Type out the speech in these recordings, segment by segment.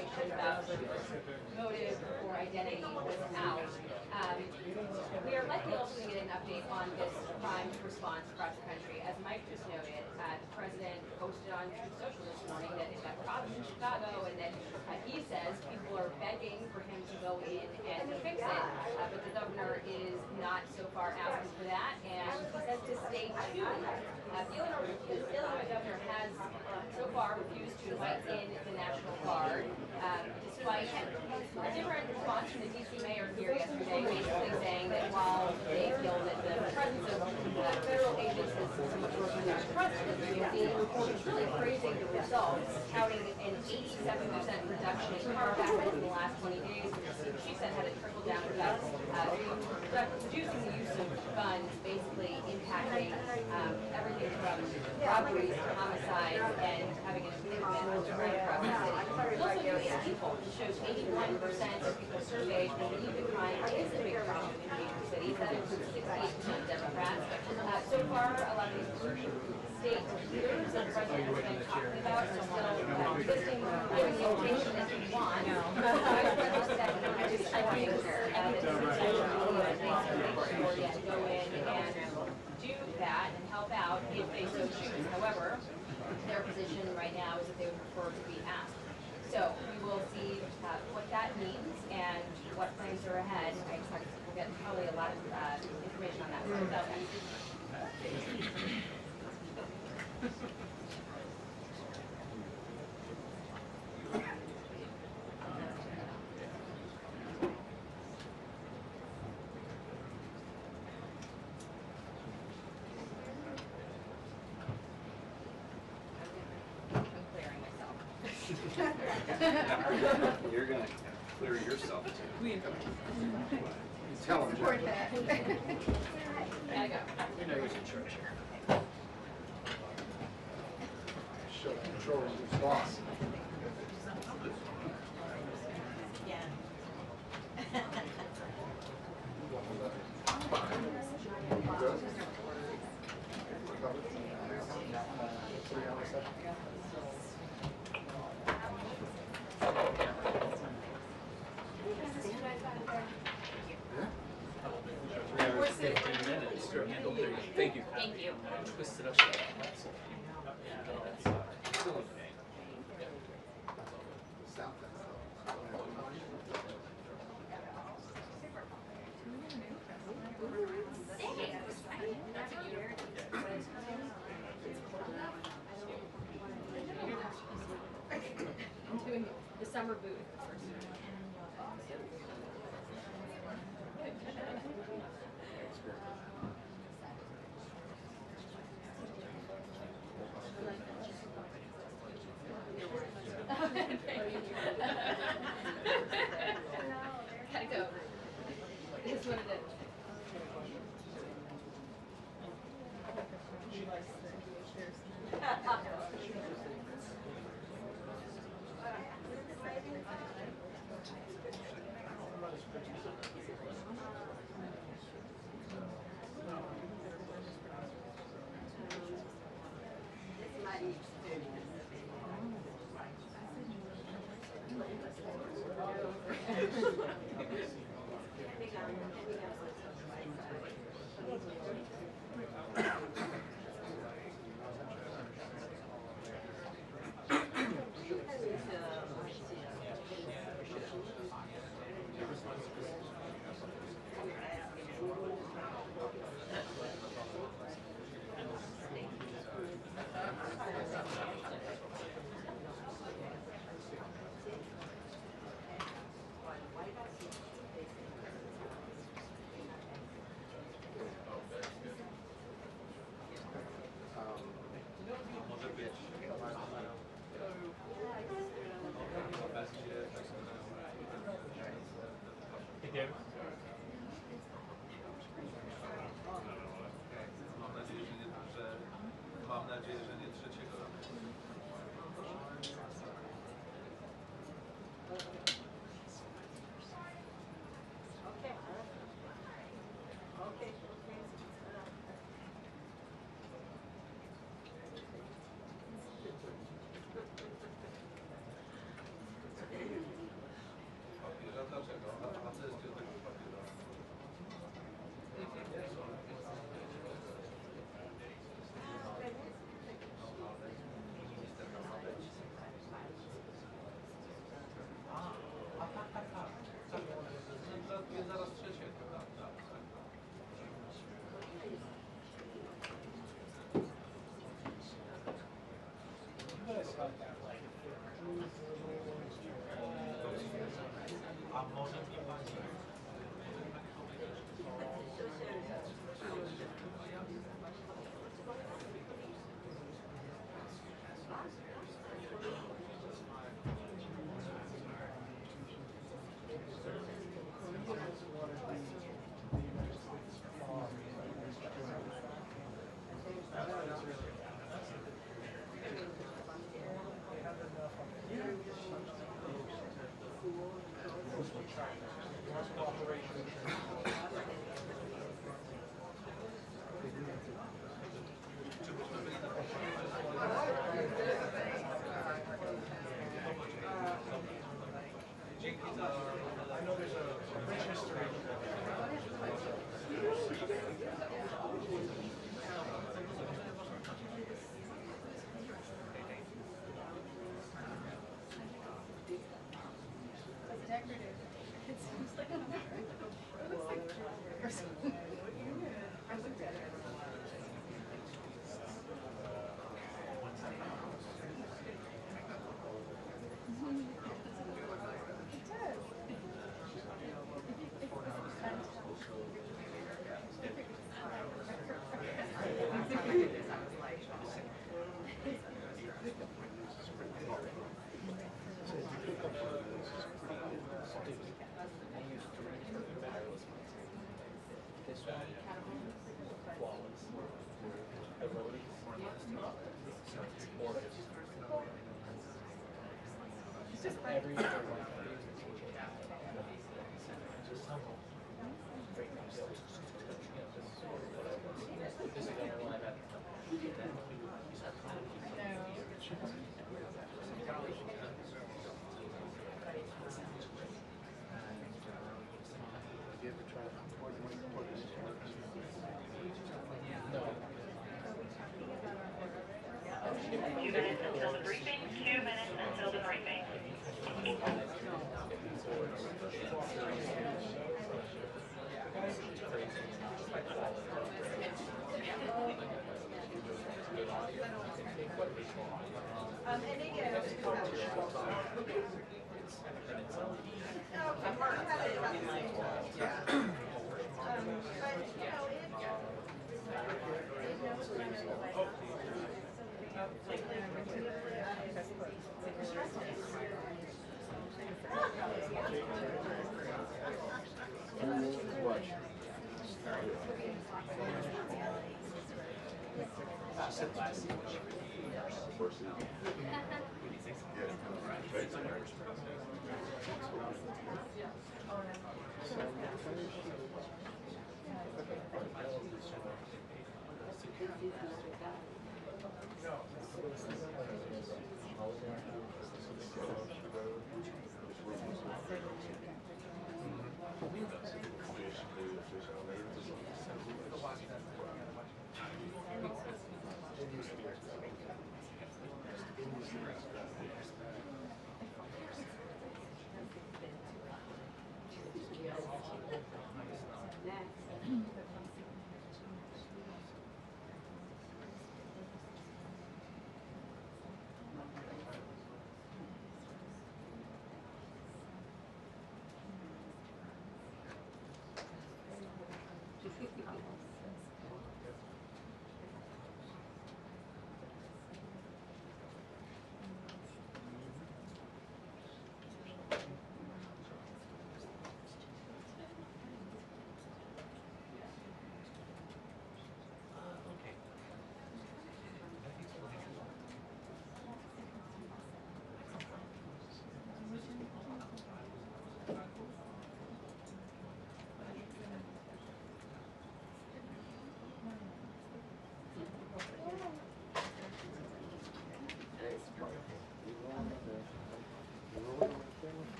information about motive or identity was out. We are likely also going to get an update on this crime response across the country. As Mike just noted, the president posted on Truth Social this morning that it got problems in Chicago, and that he says people are begging for him to go in and fix it, but the governor is not so far asking for that, and he says to stay tuned. The Illinois governor has so far refused to invite in the National Guard, despite a different response from the D.C. mayor here yesterday, basically saying that while they feel that the presence of federal agents is somewhat broken their trust in the community, he's really praising the results, touting an 87% reduction in car accidents in the last 20 days, which she said had a trickle-down effect, reducing the use of guns, basically impacting everything from robberies to homicides and having an improvement in crime across the city. We also do a speed poll that shows 81% of people surveyed believe that crime is a big problem in major cities. That includes 68% Democrats. So far, a lot of these state leaders that the president has been talking about are still existing, giving the information that we want. Vice President said that he was checking that the social media things to make sure to go in and do that and help out if they so choose. However, their position right now is that they would prefer to be asked. So we will see what that means and what plans are ahead. I expect we'll get probably a lot of information on that. You're going to clear yourself too. Tell them. Support that. Gotta go. You know who's in church here. Show control who's boss. Yeah. Thank you. Thank you. Twist it up. Still in pain. I'm doing the summer booth. Gotta go. It is what it is. Mam nadzieję, że nie trzeciego roku. Until the briefing, 2 minutes until the briefing.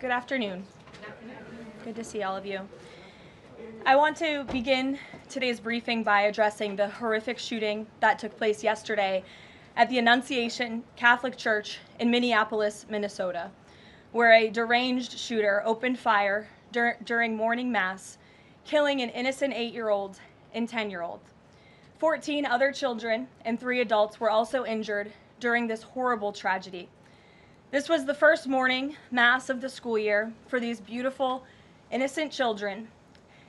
Good afternoon. Good to see all of you. I want to begin today's briefing by addressing the horrific shooting that took place yesterday at the Annunciation Catholic Church in Minneapolis, Minnesota, where a deranged shooter opened fire during morning mass, killing an innocent 8-year-old and 10-year-old. 14 other children and 3 adults were also injured during this horrible tragedy. This was the first morning mass of the school year for these beautiful, innocent children,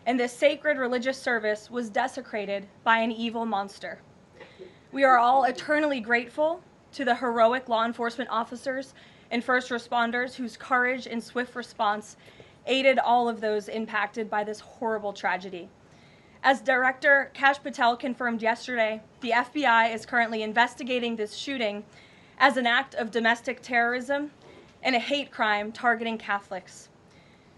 and this sacred religious service was desecrated by an evil monster. We are all eternally grateful to the heroic law enforcement officers and first responders whose courage and swift response aided all of those impacted by this horrible tragedy. As Director Kash Patel confirmed yesterday, the FBI is currently investigating this shooting as an act of domestic terrorism and a hate crime targeting Catholics.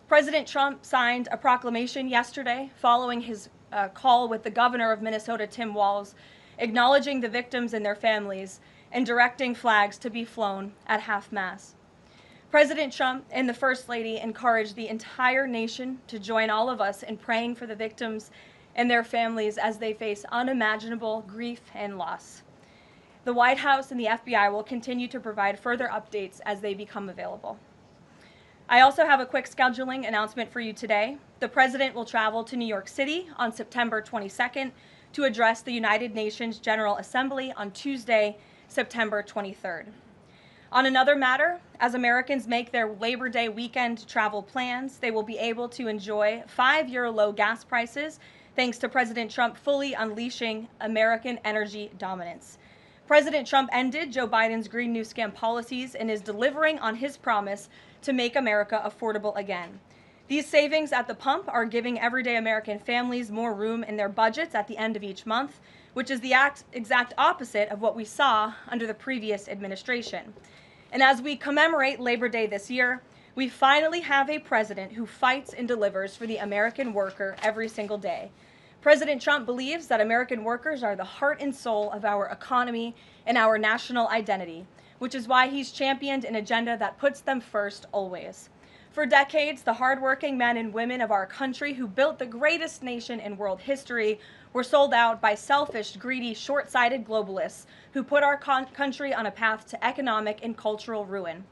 President Trump signed a proclamation yesterday following his call with the governor of Minnesota, Tim Walz, acknowledging the victims and their families and directing flags to be flown at half-mast. President Trump and the First Lady encouraged the entire nation to join all of us in praying for the victims and their families as they face unimaginable grief and loss. The White House and the FBI will continue to provide further updates as they become available. I also have a quick scheduling announcement for you today. The President will travel to New York City on September 22nd to address the United Nations General Assembly on Tuesday, September 23rd. On another matter, as Americans make their Labor Day weekend travel plans, they will be able to enjoy 5-year low gas prices thanks to President Trump fully unleashing American energy dominance. President Trump ended Joe Biden's Green New Scam policies and is delivering on his promise to make America affordable again. These savings at the pump are giving everyday American families more room in their budgets at the end of each month, which is the exact opposite of what we saw under the previous administration. And as we commemorate Labor Day this year, we finally have a president who fights and delivers for the American worker every single day. President Trump believes that American workers are the heart and soul of our economy and our national identity, which is why he's championed an agenda that puts them first always. For decades, the hardworking men and women of our country who built the greatest nation in world history were sold out by selfish, greedy, short-sighted globalists who put our country on a path to economic and cultural ruin.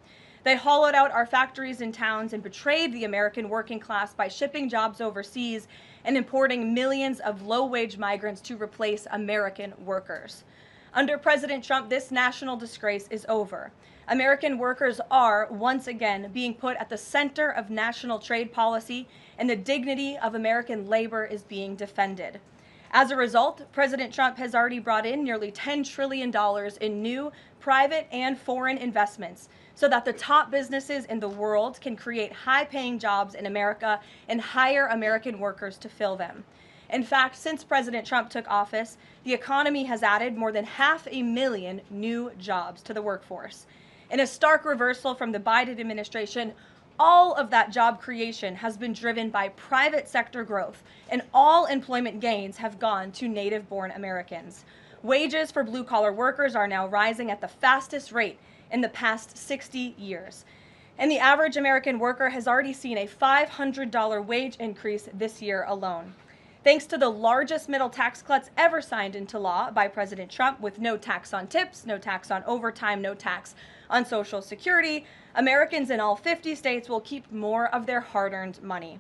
They hollowed out our factories and towns and betrayed the American working class by shipping jobs overseas and importing millions of low-wage migrants to replace American workers. Under President Trump, this national disgrace is over. American workers are, once again, being put at the center of national trade policy, and the dignity of American labor is being defended. As a result, President Trump has already brought in nearly $10 trillion in new private and foreign investments so that the top businesses in the world can create high-paying jobs in America and hire American workers to fill them. In fact, since President Trump took office, the economy has added more than 500,000 new jobs to the workforce. In a stark reversal from the Biden administration, all of that job creation has been driven by private sector growth, and all employment gains have gone to native-born Americans. Wages for blue-collar workers are now rising at the fastest rate in the past 60 years. And the average American worker has already seen a $500 wage increase this year alone. Thanks to the largest middle tax cuts ever signed into law by President Trump, with no tax on tips, no tax on overtime, no tax on Social Security, Americans in all 50 states will keep more of their hard-earned money.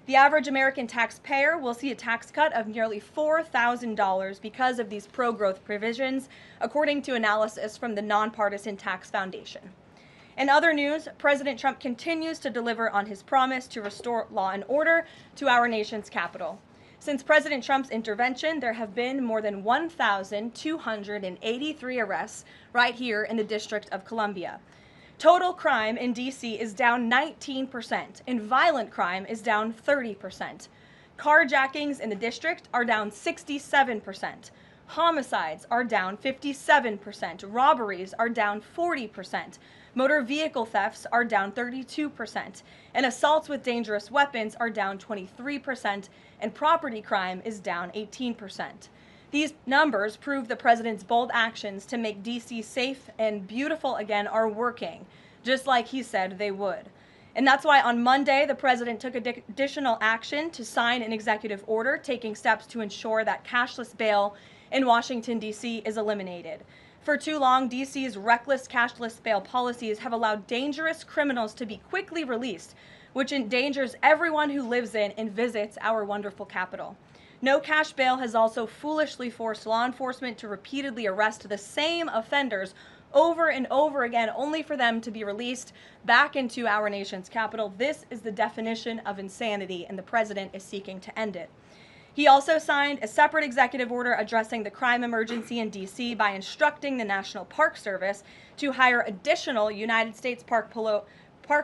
The average American taxpayer will see a tax cut of nearly $4,000 because of these pro-growth provisions, according to analysis from the Nonpartisan Tax Foundation. In other news, President Trump continues to deliver on his promise to restore law and order to our nation's capital. Since President Trump's intervention, there have been more than 1,283 arrests right here in the District of Columbia. Total crime in D.C. is down 19%, and violent crime is down 30%. Carjackings in the district are down 67%. Homicides are down 57%. Robberies are down 40%. Motor vehicle thefts are down 32%. And assaults with dangerous weapons are down 23%. And property crime is down 18%. These numbers prove the president's bold actions to make D.C. safe and beautiful again are working, just like he said they would. And that's why on Monday, the president took additional action to sign an executive order taking steps to ensure that cashless bail in Washington, D.C. is eliminated. For too long, D.C.'s reckless cashless bail policies have allowed dangerous criminals to be quickly released, which endangers everyone who lives in and visits our wonderful capital. No cash bail has also foolishly forced law enforcement to repeatedly arrest the same offenders over and over again, only for them to be released back into our nation's capital. This is the definition of insanity, and the president is seeking to end it. He also signed a separate executive order addressing the crime emergency in D.C. by instructing the National Park Service to hire additional United States Park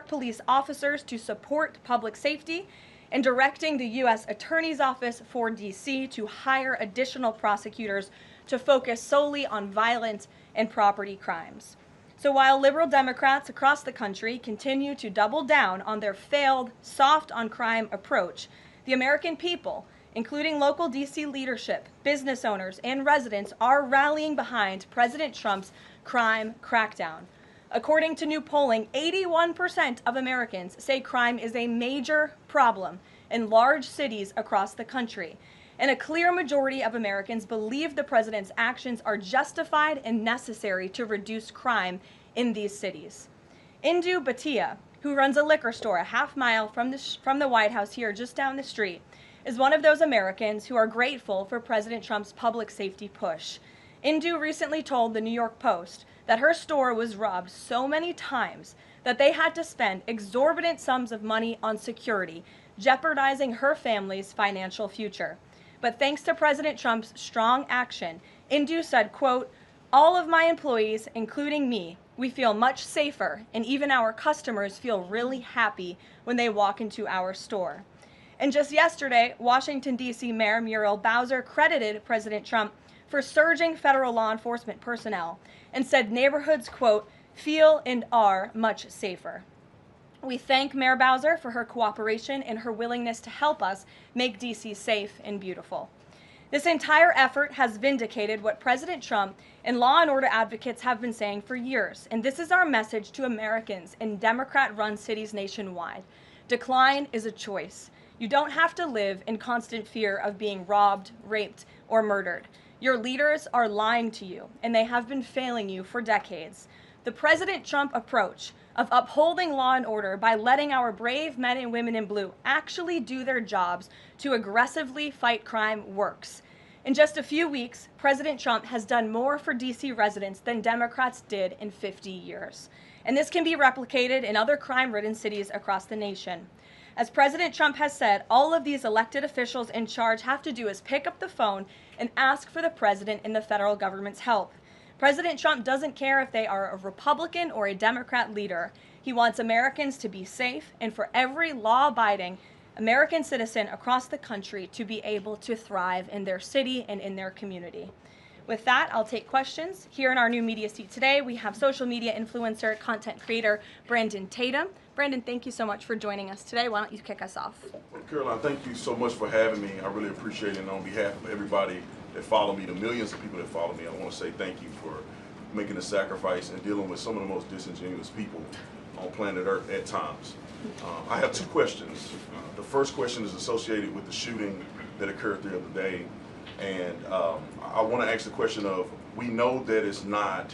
Police officers to support public safety, and directing the U.S. Attorney's Office for D.C. to hire additional prosecutors to focus solely on violent and property crimes. So while liberal Democrats across the country continue to double down on their failed soft on crime approach, the American people, including local DC leadership, business owners, and residents, are rallying behind President Trump's crime crackdown. According to new polling, 81% of Americans say crime is a major problem in large cities across the country. And a clear majority of Americans believe the president's actions are justified and necessary to reduce crime in these cities. Indu Bhatia, who runs a liquor store a half mile from the White House here just down the street, is one of those Americans who are grateful for President Trump's public safety push. Indu recently told the New York Post that her store was robbed so many times that they had to spend exorbitant sums of money on security, jeopardizing her family's financial future. But thanks to President Trump's strong action, Indu said, quote, "All of my employees, including me, we feel much safer, and even our customers feel really happy when they walk into our store." And just yesterday, Washington, D.C. Mayor Muriel Bowser credited President Trump for surging federal law enforcement personnel and said neighborhoods, quote, "feel and are much safer." We thank Mayor Bowser for her cooperation and her willingness to help us make D.C. safe and beautiful. This entire effort has vindicated what President Trump and law and order advocates have been saying for years, and this is our message to Americans in Democrat-run cities nationwide. Decline is a choice. You don't have to live in constant fear of being robbed, raped, or murdered. Your leaders are lying to you, and they have been failing you for decades. The President Trump approach of upholding law and order by letting our brave men and women in blue actually do their jobs to aggressively fight crime works. In just a few weeks, President Trump has done more for D.C. residents than Democrats did in 50 years. And this can be replicated in other crime-ridden cities across the nation. As President Trump has said, all of these elected officials in charge have to do is pick up the phone and ask for the president and the federal government's help. President Trump doesn't care if they are a Republican or a Democrat leader. He wants Americans to be safe and for every law-abiding American citizen across the country to be able to thrive in their city and in their community. With that, I'll take questions. Here in our new media seat today, we have social media influencer, content creator, Brandon Tatum. Brandon, thank you so much for joining us today. Why don't you kick us off? Well, Karoline, thank you so much for having me. I really appreciate it. And on behalf of everybody that follow me, the millions of people that follow me, I want to say thank you for making the sacrifice and dealing with some of the most disingenuous people on planet Earth at times. I have two questions. The first question is associated with the shooting that occurred the other day. And I want to ask the question of, we know that it's not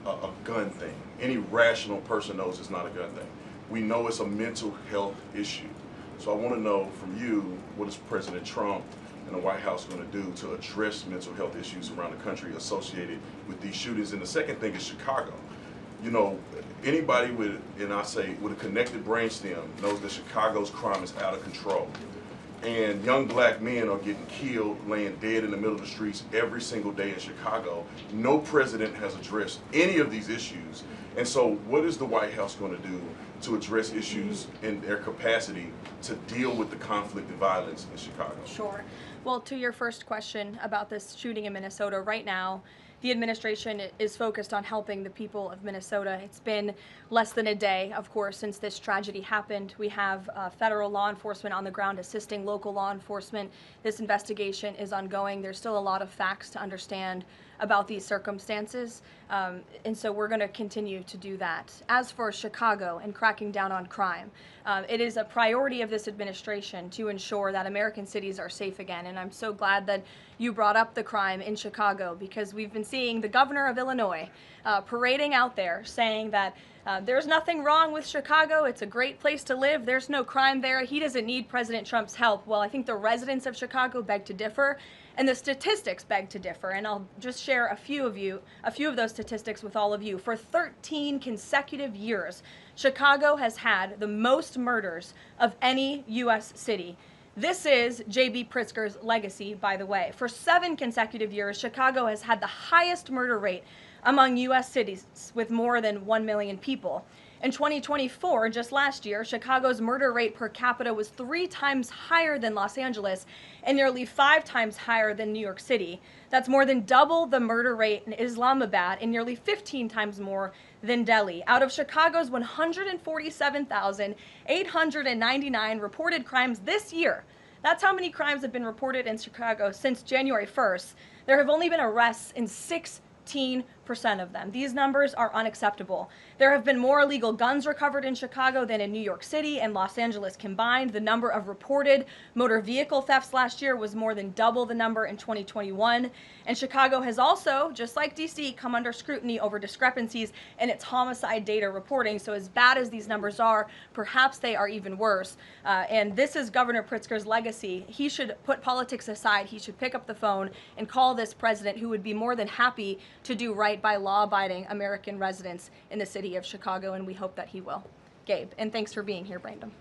a gun thing. Any rational person knows it's not a gun thing. We know it's a mental health issue. So I want to know from you, what is President Trump and the White House going to do to address mental health issues around the country associated with these shootings? And the second thing is Chicago. You know, anybody with, and I say, with a connected brainstem knows that Chicago's crime is out of control. And young black men are getting killed, laying dead in the middle of the streets every single day in Chicago. No president has addressed any of these issues. And so what is the White House going to do to address issues in their capacity to deal with the conflict and violence in Chicago? Sure. Well, to your first question about this shooting in Minnesota, right now, the administration is focused on helping the people of Minnesota. It's been less than a day, of course, since this tragedy happened. We have federal law enforcement on the ground assisting local law enforcement. This investigation is ongoing. There's still a lot of facts to understand about these circumstances, and so we're going to continue to do that. As for Chicago and cracking down on crime, it is a priority of this administration to ensure that American cities are safe again, and I'm so glad that you brought up the crime in Chicago, because we've been seeing the governor of Illinois parading out there saying that there's nothing wrong with Chicago, it's a great place to live, there's no crime there, he doesn't need President Trump's help. Well, I think the residents of Chicago beg to differ, and the statistics beg to differ, and I'll just share a few of those statistics with all of you. For 13 consecutive years, Chicago has had the most murders of any U.S. city. This is J.B. Pritzker's legacy, by the way. For 7 consecutive years, Chicago has had the highest murder rate among U.S. cities with more than 1 million people. In 2024, just last year, Chicago's murder rate per capita was 3 times higher than Los Angeles and nearly 5 times higher than New York City. That's more than double the murder rate in Islamabad and nearly 15 times more than Delhi. Out of Chicago's 147,899 reported crimes this year, that's how many crimes have been reported in Chicago since January 1st. There have only been arrests in 16% of them. These numbers are unacceptable. There have been more illegal guns recovered in Chicago than in New York City and Los Angeles combined. The number of reported motor vehicle thefts last year was more than double the number in 2021. And Chicago has also, just like DC, come under scrutiny over discrepancies in its homicide data reporting. So as bad as these numbers are, perhaps they are even worse. And this is Governor Pritzker's legacy. He should put politics aside. He should pick up the phone and call this president, who would be more than happy to do right by law-abiding American residents in the city of Chicago, and we hope that he will. Gabe, and thanks for being here, Brandon.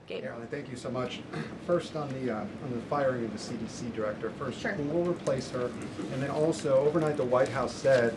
Gabe. Karoline, thank you so much. First, on the firing of the CDC director, first, Sure. who will replace her? And then also, overnight, the White House said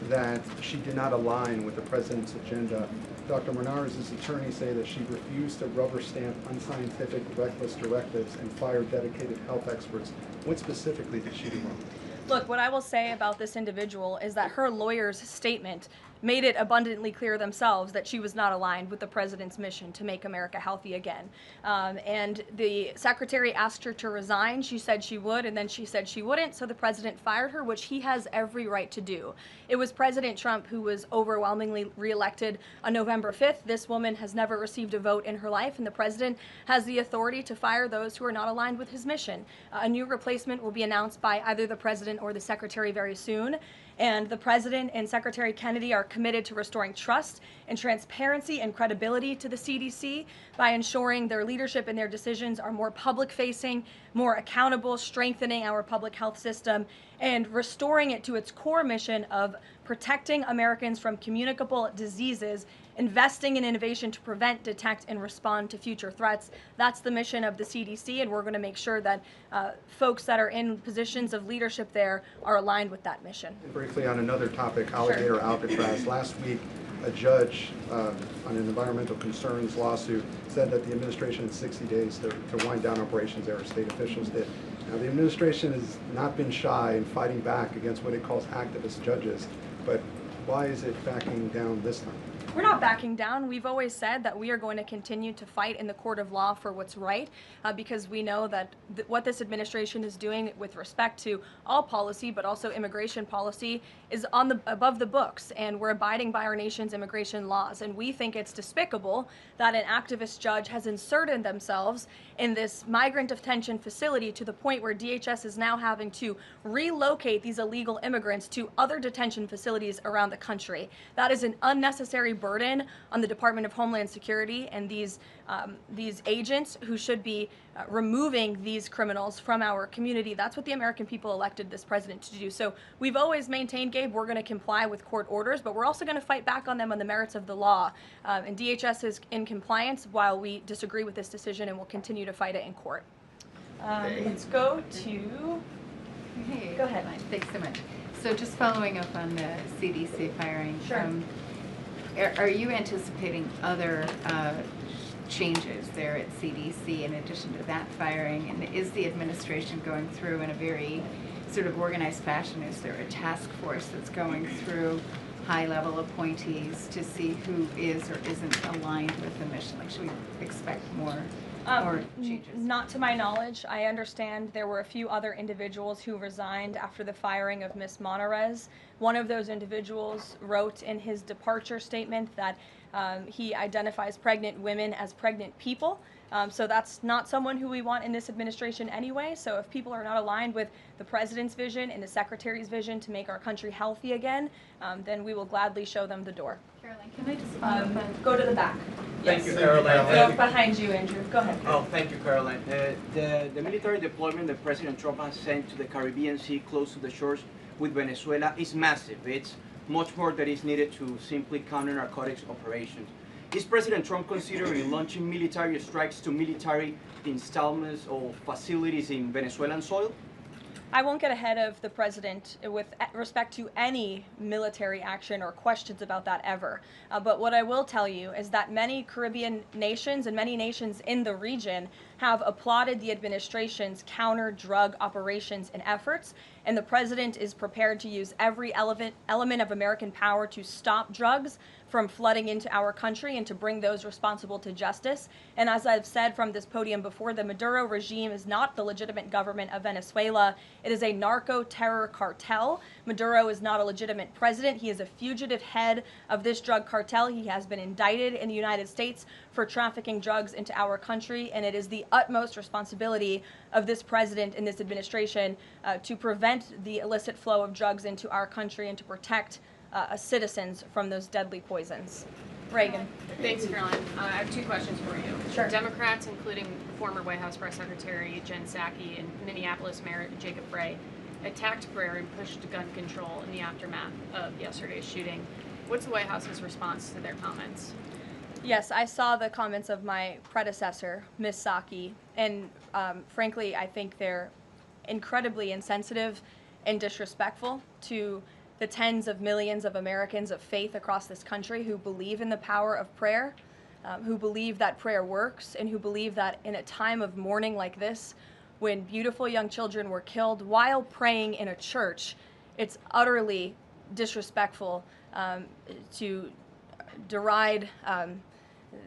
that she did not align with the president's agenda. Dr. Menard's attorneys say that she refused to rubber stamp unscientific, reckless directives and fire dedicated health experts. What specifically did she do wrong? Look, what I will say about this individual is that her lawyer's statement made it abundantly clear themselves that she was not aligned with the president's mission to make America healthy again. And the secretary asked her to resign. She said she would, and then she said she wouldn't, so the president fired her, which he has every right to do. It was President Trump who was overwhelmingly reelected on November 5th. This woman has never received a vote in her life, and the president has the authority to fire those who are not aligned with his mission. A new replacement will be announced by either the president or the secretary very soon. And the president and Secretary Kennedy are committed to restoring trust and transparency and credibility to the CDC by ensuring their leadership and their decisions are more public-facing, more accountable, strengthening our public health system, and restoring it to its core mission of protecting Americans from communicable diseases, investing in innovation to prevent, detect, and respond to future threats. That's the mission of the CDC, and we're going to make sure that folks that are in positions of leadership there are aligned with that mission. Briefly on another topic, alligator Alcatraz. Last week, a judge on an environmental concerns lawsuit said that the administration had 60 days to wind down operations there, state officials did. Now, the administration has not been shy in fighting back against what it calls activist judges, but why is it backing down this time? We're not backing down. We've always said that we are going to continue to fight in the court of law for what's right, because we know that what this administration is doing with respect to all policy, but also immigration policy, is above the books, and we're abiding by our nation's immigration laws. And we think it's despicable that an activist judge has inserted themselves in this migrant detention facility to the point where DHS is now having to relocate these illegal immigrants to other detention facilities around the country. That is an unnecessary burden on the Department of Homeland Security and these agents who should be removing these criminals from our community. That's what the American people elected this president to do. So we've always maintained, Gabe, we're going to comply with court orders, but we're also going to fight back on them on the merits of the law. And DHS is in compliance while we disagree with this decision, and we'll continue to fight it in court. Let's go to... Hey, go ahead. Thanks so much. So just following up on the CDC firing, Sure. Are you anticipating other changes there at CDC in addition to that firing? And is the administration going through in a very sort of organized fashion? Is there a task force that's going through high-level appointees to see who is or isn't aligned with the mission? Like, should we expect more changes? Not to my knowledge. I understand there were a few other individuals who resigned after the firing of Ms. Monarez. One of those individuals wrote in his departure statement that he identifies pregnant women as pregnant people. So that's not someone who we want in this administration anyway. So if people are not aligned with the president's vision and the secretary's vision to make our country healthy again, then we will gladly show them the door. Karoline, can I just follow up on... Go to the back. Thank you, Yes. Karoline. Go behind you, Andrew. Go ahead. Oh, thank you, Karoline. The military deployment that President Trump has sent to the Caribbean Sea close to the shores with Venezuela is massive. It's much more that is needed to simply counter narcotics operations. Is President Trump considering launching military strikes to military installments or facilities in Venezuelan soil? I won't get ahead of the president with respect to any military action or questions about that ever. But what I will tell you is that many Caribbean nations and many nations in the region have applauded the administration's counter-drug operations and efforts, and the president is prepared to use every element of American power to stop drugs from flooding into our country and to bring those responsible to justice. And as I've said from this podium before, the Maduro regime is not the legitimate government of Venezuela. It is a narco-terror cartel. Maduro is not a legitimate president. He is a fugitive head of this drug cartel. He has been indicted in the United States for trafficking drugs into our country, and it is the utmost responsibility of this president and this administration to prevent the illicit flow of drugs into our country and to protect citizens from those deadly poisons. Reagan. Thanks, Caroline. I have two questions for you. Sure. Democrats, including former White House Press Secretary Jen Psaki and Minneapolis Mayor Jacob Frey, attacked prayer and pushed gun control in the aftermath of yesterday's shooting. What's the White House's response to their comments? Yes, I saw the comments of my predecessor, Ms. Psaki, and frankly, I think they're incredibly insensitive and disrespectful to the tens of millions of Americans of faith across this country who believe in the power of prayer, who believe that prayer works, and who believe that in a time of mourning like this, when beautiful young children were killed while praying in a church, it's utterly disrespectful to deride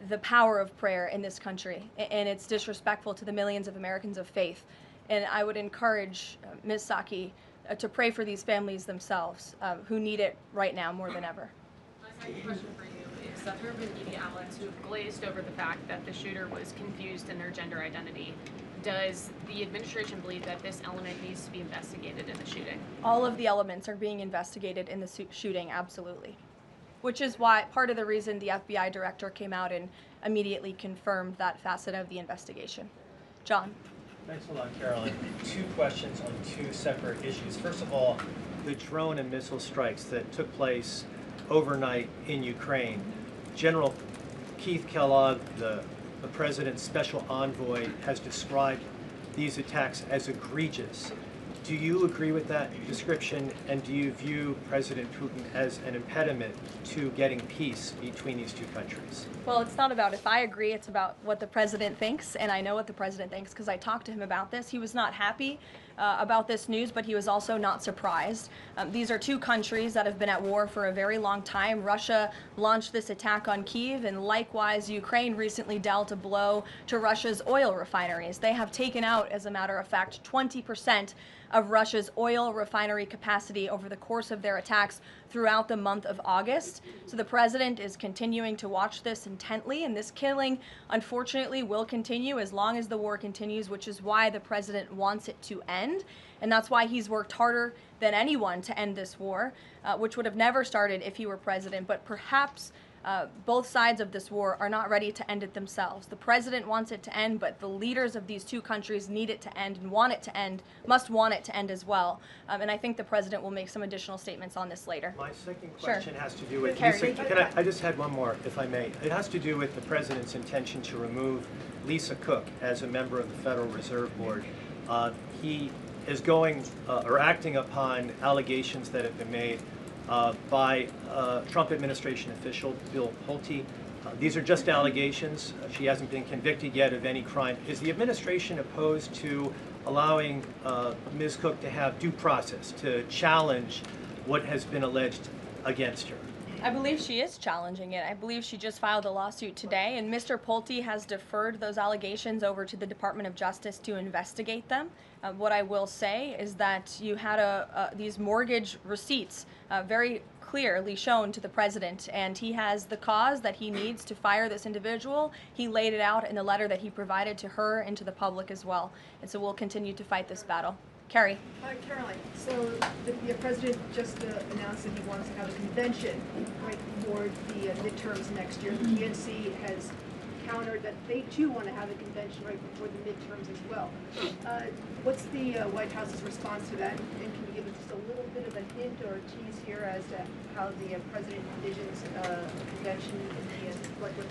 the power of prayer in this country, and it's disrespectful to the millions of Americans of faith. And I would encourage Ms. Psaki to pray for these families themselves who need it right now more than ever. My second question for you is that there have been media outlets who have glazed over the fact that the shooter was confused in their gender identity. Does the administration believe that this element needs to be investigated in the shooting? All of the elements are being investigated in the shooting, absolutely. Which is why part of the reason the FBI director came out and immediately confirmed that facet of the investigation. John. Thanks a lot, Caroline. Two questions on two separate issues. First of all, the drone and missile strikes that took place overnight in Ukraine. General Keith Kellogg, the president's special envoy, has described these attacks as egregious. Do you agree with that description, and do you view President Putin as an impediment to getting peace between these two countries? Well, it's not about if I agree, it's about what the president thinks, and I know what the president thinks because I talked to him about this. He was not happy about this news, but he was also not surprised. These are two countries that have been at war for a very long time. Russia launched this attack on Kyiv, and likewise, Ukraine recently dealt a blow to Russia's oil refineries. They have taken out, as a matter of fact, 20% of Russia's oil refinery capacity over the course of their attacks throughout the month of August. So the president is continuing to watch this intently, and this killing, unfortunately, will continue as long as the war continues, which is why the president wants it to end. And that's why he's worked harder than anyone to end this war, which would have never started if he were president, but perhaps both sides of this war are not ready to end it themselves. The president wants it to end, but the leaders of these two countries need it to end and want it to end, must want it to end as well. And I think the president will make some additional statements on this later. My second question has to do with, Kare. I just had one more, if I may. It has to do with the president's intention to remove Lisa Cook as a member of the Federal Reserve Board. He is going or acting upon allegations that have been made by Trump administration official Bill Pulte. These are just allegations. She hasn't been convicted yet of any crime. Is the administration opposed to allowing Ms. Cook to have due process, to challenge what has been alleged against her? I believe she is challenging it. I believe she just filed a lawsuit today, and Mr. Pulte has deferred those allegations over to the Department of Justice to investigate them. What I will say is that you had these mortgage receipts very clearly shown to the president, and he has the cause that he needs to fire this individual. He laid it out in the letter that he provided to her and to the public as well. And so we'll continue to fight this battle. Kare. Hi, Caroline. So the president just announced that he wants to have a convention right before the midterms next year. The DNC has countered that they too want to have a convention right before the midterms as well. What's the White House's response to that? And can you give us just a little bit of a hint or a tease here as to how the president envisions a convention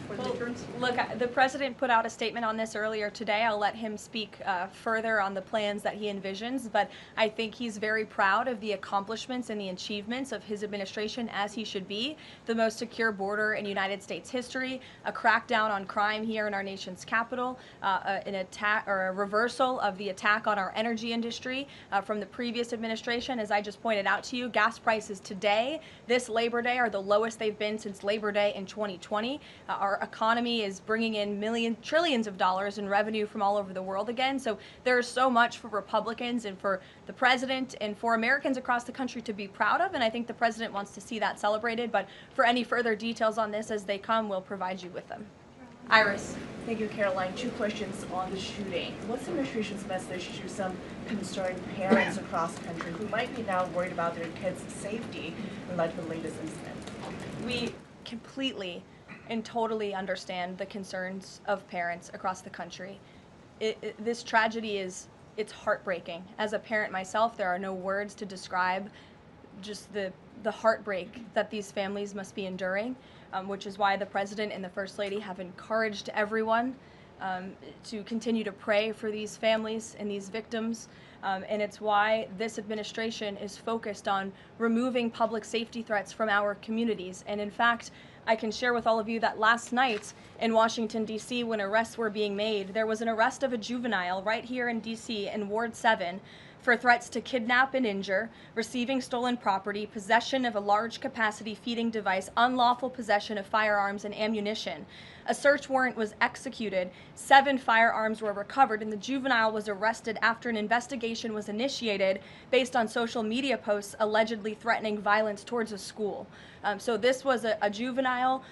for the midterms? Look, the president put out a statement on this earlier today. I'll let him speak further on the plans that he envisions, but I think he's very proud of the accomplishments and the achievements of his administration, as he should be. The most secure border in United States history, a crackdown on crime here in our nation's capital, an attack or a reversal of the attack on our energy industry from the previous administration. As I just pointed out to you, gas prices today, this Labor Day, are the lowest they've been since Labor Day in 2020. Our economy is bringing in trillions of dollars in revenue from all over the world again. So there's so much for Republicans and for the president and for Americans across the country to be proud of, and I think the president wants to see that celebrated. But for any further details on this as they come, we'll provide you with them. Iris. Thank you, Caroline. 2 questions on the shooting. What's the administration's message to some concerned parents across the country who might be now worried about their kids' safety in light of the latest incident? We completely and totally understand the concerns of parents across the country. This tragedy it's heartbreaking. As a parent myself, there are no words to describe just the heartbreak that these families must be enduring, which is why the President and the First Lady have encouraged everyone to continue to pray for these families and these victims. And it's why this administration is focused on removing public safety threats from our communities. And in fact, I can share with all of you that last night in Washington, D.C., when arrests were being made, there was an arrest of a juvenile right here in D.C. in Ward 7 for threats to kidnap and injure, receiving stolen property, possession of a large capacity feeding device, unlawful possession of firearms and ammunition. A search warrant was executed, 7 firearms were recovered, and the juvenile was arrested after an investigation was initiated based on social media posts allegedly threatening violence towards a school. So this was a juvenile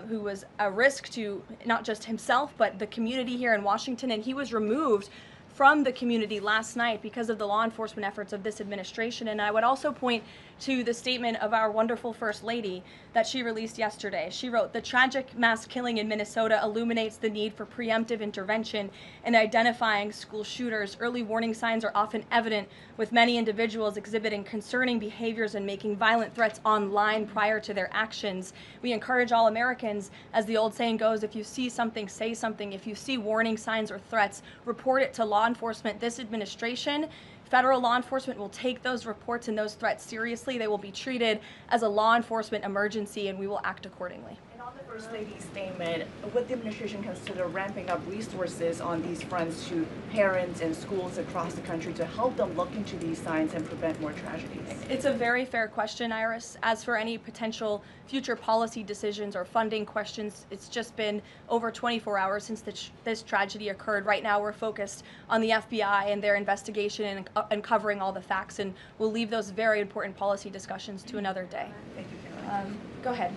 who was a risk to not just himself, but the community here in Washington, and he was removed from the community last night because of the law enforcement efforts of this administration. And I would also point to the statement of our wonderful First Lady that she released yesterday. She wrote, "The tragic mass killing in Minnesota illuminates the need for preemptive intervention in identifying school shooters. Early warning signs are often evident, with many individuals exhibiting concerning behaviors and making violent threats online prior to their actions. We encourage all Americans, as the old saying goes, if you see something, say something. If you see warning signs or threats, report it to law enforcement." This administration, federal law enforcement, will take those reports and those threats seriously. They will be treated as a law enforcement emergency, and we will act accordingly. And on the First Lady's statement, would the administration consider ramping up resources on these fronts to parents and schools across the country to help them look into these signs and prevent more tragedies? It's a very fair question, Iris. As for any potential future policy decisions or funding questions, it's just been over 24 hours since this tragedy occurred. Right now we're focused on the FBI and their investigation and uncovering all the facts, and we'll leave those very important policy discussions to another day. Thank you, Caroline. Go ahead.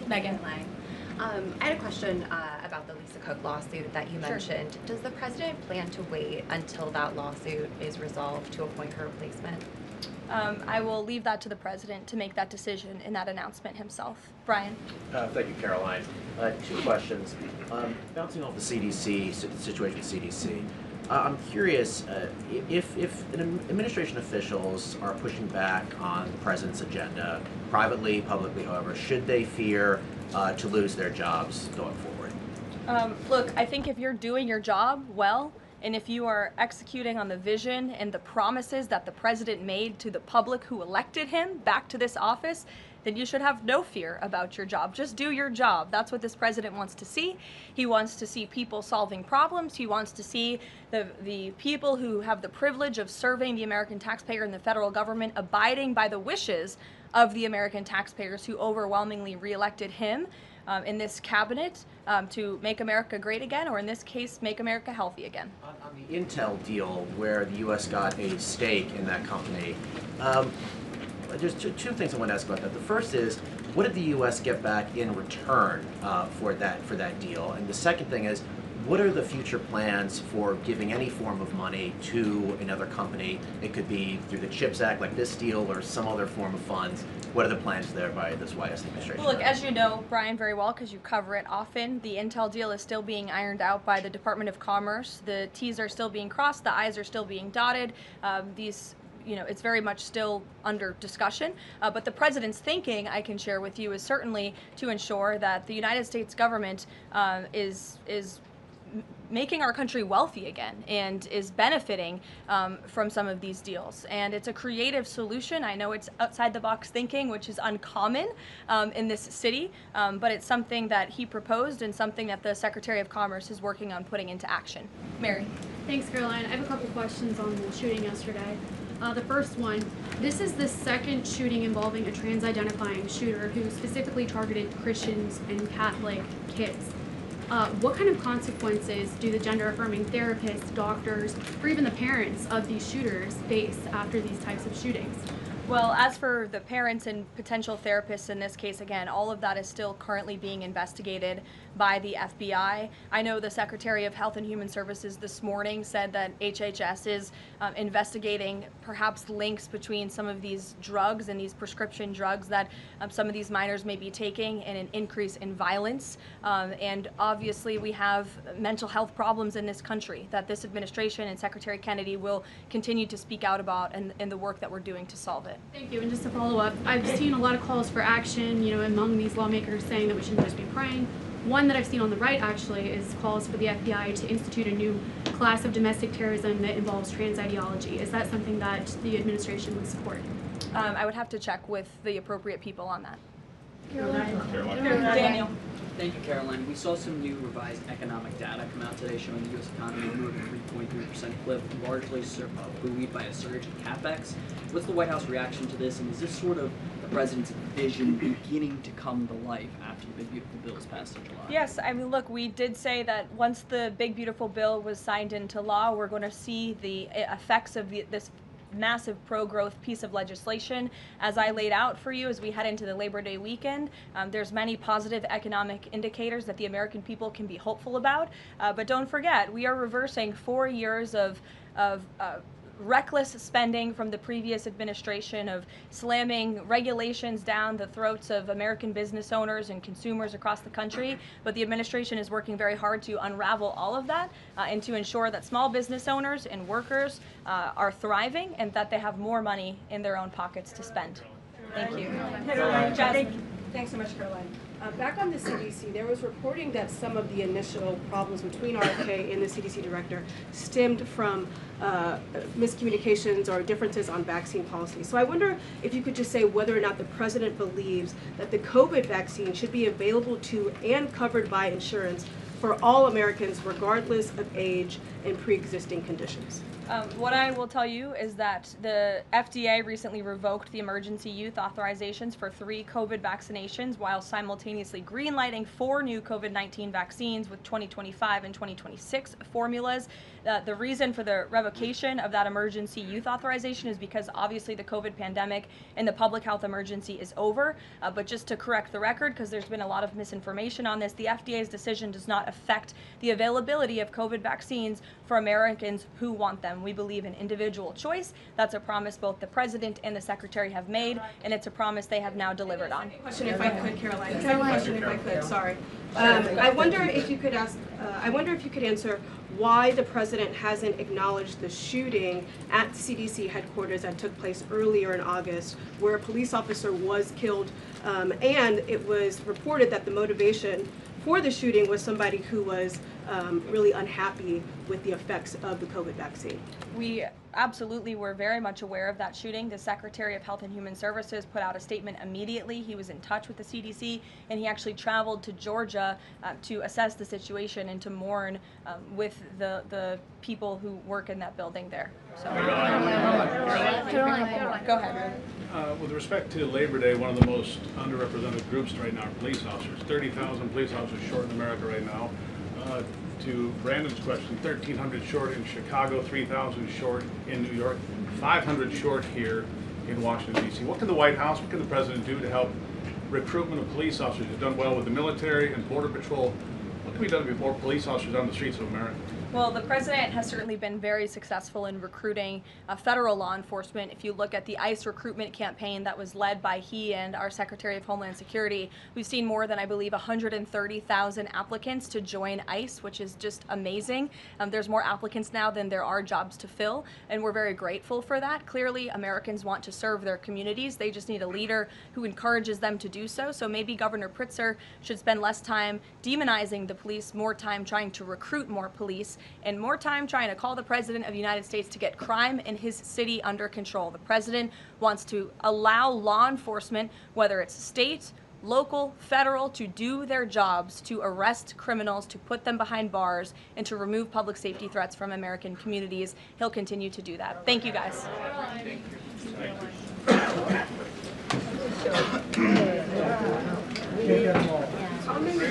Megan. I had a question about the Lisa Cook lawsuit that you mentioned. Does the president plan to wait until that lawsuit is resolved to appoint her replacement? I will leave that to the president to make that decision in that announcement himself. Brian. Thank you, Caroline. 2 questions. Bouncing off the CDC situation at CDC. I'm curious if administration officials are pushing back on the president's agenda, privately, publicly, however, should they fear to lose their jobs going forward? Look, I think if you're doing your job well, and if you are executing on the vision and the promises that the president made to the public who elected him back to this office, then you should have no fear about your job. Just do your job. That's what this president wants to see. He wants to see people solving problems. He wants to see the people who have the privilege of serving the American taxpayer and the federal government abiding by the wishes of the American taxpayers who overwhelmingly reelected him in this cabinet to make America great again, or in this case, make America healthy again. On the Intel deal, where the U.S. got a stake in that company, there's two things I want to ask about that. The first is, what did the U.S. get back in return for that deal? And the second thing is, what are the future plans for giving any form of money to another company? It could be through the CHIPS Act, like this deal, or some other form of funds. What are the plans there by this White House administration? Well, look, as you know, Brian, very well, because you cover it often, the Intel deal is still being ironed out by the Department of Commerce. The T's are still being crossed, the I's are still being dotted. It's very much still under discussion, but the president's thinking, I can share with you, is certainly to ensure that the United States government is making our country wealthy again and is benefiting from some of these deals. And it's a creative solution. I know it's outside the box thinking, which is uncommon in this city, but it's something that he proposed and something that the Secretary of Commerce is working on putting into action. Mary. Thanks, Caroline. I have a couple questions on the shooting yesterday. The first one, this is the second shooting involving a trans-identifying shooter who specifically targeted Christians and Catholic kids. What kind of consequences do the gender-affirming therapists, doctors, or even the parents of these shooters face after these types of shootings? Well, as for the parents and potential therapists in this case, again, all of that is still currently being investigated by the FBI. I know the Secretary of Health and Human Services this morning said that HHS is investigating perhaps links between some of these drugs and these prescription drugs that some of these minors may be taking and an increase in violence. And obviously we have mental health problems in this country that this administration and Secretary Kennedy will continue to speak out about in the work that we're doing to solve it. Thank you. And just to follow up, I've seen a lot of calls for action, among these lawmakers saying that we shouldn't just be praying. One that I've seen on the right, actually, is calls for the FBI to institute a new class of domestic terrorism that involves trans ideology. Is that something that the administration would support? I would have to check with the appropriate people on that. Daniel. Thank you, Caroline. We saw some new revised economic data come out today showing the U.S. economy moved at a 3.3% clip, largely buoyed by a surge in capex. What's the White House reaction to this, and is this sort of the president's vision beginning to come to life after the Big Beautiful Bill was passed in July? Yes, I mean, look, we did say that once the Big Beautiful Bill was signed into law, we're going to see the effects of this massive pro-growth piece of legislation. As I laid out for you as we head into the Labor Day weekend, there's many positive economic indicators that the American people can be hopeful about. But don't forget, we are reversing 4 years of reckless spending from the previous administration, of slamming regulations down the throats of American business owners and consumers across the country. But the administration is working very hard to unravel all of that and to ensure that small business owners and workers are thriving and that they have more money in their own pockets to spend. Thank you. Thanks so much, Caroline. Back on the CDC, there was reporting that some of the initial problems between RFK and the CDC director stemmed from miscommunications or differences on vaccine policy. So I wonder if you could just say whether or not the president believes that the COVID vaccine should be available to and covered by insurance for all Americans regardless of age and pre-existing conditions. What I will tell you is that the FDA recently revoked the emergency use authorizations for 3 COVID vaccinations while simultaneously greenlighting 4 new COVID-19 vaccines with 2025 and 2026 formulas. The reason for the revocation of that emergency use authorization is because obviously the COVID pandemic and the public health emergency is over. But just to correct the record, because there's been a lot of misinformation on this, the FDA's decision does not affect the availability of COVID vaccines for Americans who want them. We believe in individual choice. That's a promise both the president and the secretary have made, and it's a promise they have now delivered on. Question, if I could, Caroline. Second question, if I could. Sorry. I wonder if you could ask. I wonder if you could answer why the president hasn't acknowledged the shooting at CDC headquarters that took place earlier in August, where a police officer was killed, and it was reported that the motivation for the shooting was somebody who was really unhappy with the effects of the COVID vaccine. We absolutely were very much aware of that shooting. The Secretary of Health and Human Services put out a statement immediately. He was in touch with the CDC, and he actually traveled to Georgia to assess the situation and to mourn with the people who work in that building there. So. Go ahead. With respect to Labor Day, one of the most underrepresented groups right now are police officers. 30,000 police officers short in America right now. To Brandon's question, 1,300 short in Chicago, 3,000 short in New York, 500 short here in Washington, D.C. What can the White House, what can the president do to help recruitment of police officers? You've done well with the military and Border Patrol. What can be done to get more police officers on the streets of America? Well, the president has certainly been very successful in recruiting federal law enforcement. If you look at the ICE recruitment campaign that was led by he and our Secretary of Homeland Security, we've seen more than, I believe, 130,000 applicants to join ICE, which is just amazing. There's more applicants now than there are jobs to fill, and we're very grateful for that. Clearly, Americans want to serve their communities. They just need a leader who encourages them to do so. So maybe Governor Pritzker should spend less time demonizing the police, more time trying to recruit more police, and more time trying to call the President of the United States to get crime in his city under control. The President wants to allow law enforcement, whether it's state, local, federal, to do their jobs, to arrest criminals, to put them behind bars, and to remove public safety threats from American communities. He'll continue to do that. Thank you, guys. How many